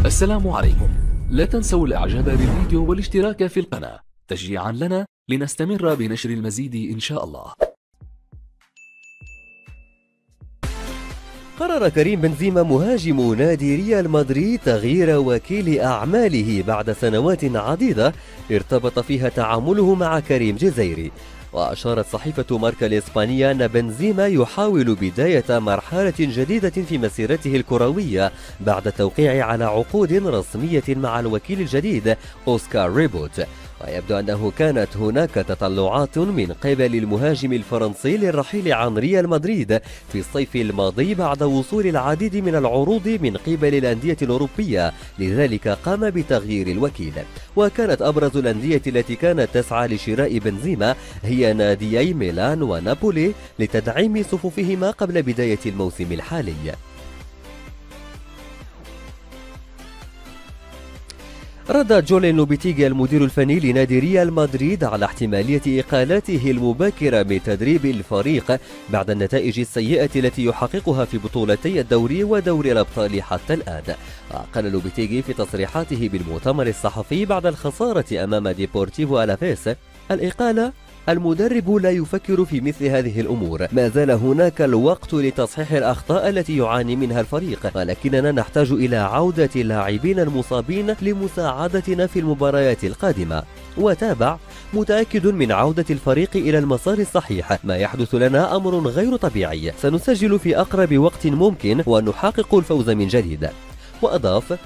السلام عليكم. لا تنسوا الاعجاب بالفيديو والاشتراك في القناة تشجيعا لنا لنستمر بنشر المزيد إن شاء الله. قرر كريم بنزيما مهاجم نادي ريال مدريد تغيير وكيل أعماله بعد سنوات عديدة ارتبط فيها تعامله مع كريم جزيري. وأشارت صحيفة ماركا الإسبانية أن بنزيما يحاول بداية مرحلة جديدة في مسيرته الكروية بعد التوقيع على عقود رسمية مع الوكيل الجديد أوسكار ريبوت. ويبدو أنه كانت هناك تطلعات من قبل المهاجم الفرنسي للرحيل عن ريال مدريد في الصيف الماضي بعد وصول العديد من العروض من قبل الأندية الأوروبية، لذلك قام بتغيير الوكيل. وكانت أبرز الأندية التي كانت تسعى لشراء بنزيما هي ناديي ميلان ونابولي لتدعيم صفوفهما قبل بداية الموسم الحالي. رد جوليان لوبيتيغي المدير الفني لنادي ريال مدريد على احتمالية إقالته المبكرة من تدريب الفريق بعد النتائج السيئة التي يحققها في بطولتي الدوري ودوري الأبطال حتى الآن. قال لوبيتيغي في تصريحاته بالمؤتمر الصحفي بعد الخسارة أمام ديبورتيفو ألافيس: الإقالة، المدرب لا يفكر في مثل هذه الأمور، ما زال هناك الوقت لتصحيح الأخطاء التي يعاني منها الفريق، ولكننا نحتاج إلى عودة اللاعبين المصابين لمساعدتنا في المباريات القادمة. وتابع: متأكد من عودة الفريق إلى المسار الصحيح، ما يحدث لنا أمر غير طبيعي، سنسجل في أقرب وقت ممكن ونحقق الفوز من جديد. وأضاف: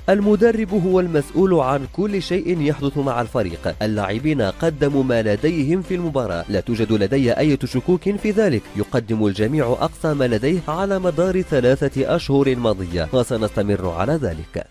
المدرب هو المسؤول عن كل شيء يحدث مع الفريق، اللاعبين قدموا ما لديهم في المباراة، لا توجد لدي أي شكوك في ذلك، يقدم الجميع أقصى ما لديه على مدار 3 أشهر ماضية وسنستمر على ذلك.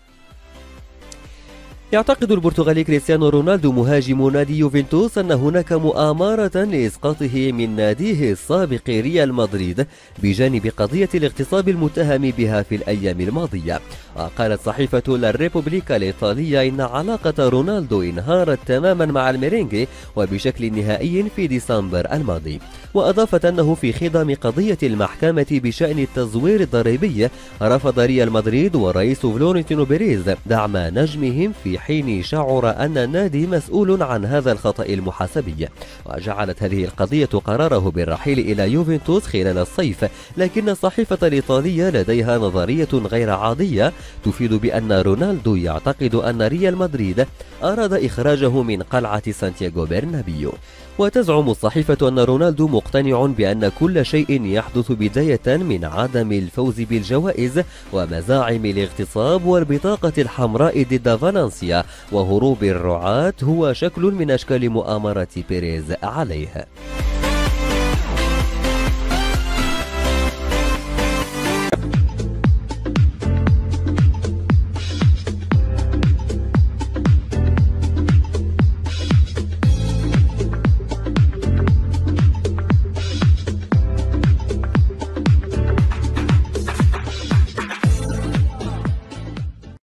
يعتقد البرتغالي كريستيانو رونالدو مهاجم نادي يوفنتوس أن هناك مؤامرة لإسقاطه من ناديه السابق ريال مدريد بجانب قضية الاغتصاب المتهم بها في الأيام الماضية. وقالت صحيفة لا ريبوبليكا الإيطالية إن علاقة رونالدو انهارت تماما مع الميرينغي وبشكل نهائي في ديسمبر الماضي. وأضافت أنه في خضم قضية المحكمة بشأن التزوير الضريبي رفض ريال مدريد ورئيس فلورنتينو بيريز دعم نجمهم في حين شعر أن النادي مسؤول عن هذا الخطأ المحاسبي. وجعلت هذه القضية قراره بالرحيل إلى يوفنتوس خلال الصيف، لكن الصحيفة الإيطالية لديها نظرية غير عادية تفيد بأن رونالدو يعتقد أن ريال مدريد أراد إخراجه من قلعة سانتياغو برنابيو. وتزعم الصحيفة أن رونالدو مقتنع بأن كل شيء يحدث بداية من عدم الفوز بالجوائز ومزاعم الاغتصاب والبطاقة الحمراء ضد فالنسيا وهروب الرعاة هو شكل من أشكال مؤامرة بيريز عليه.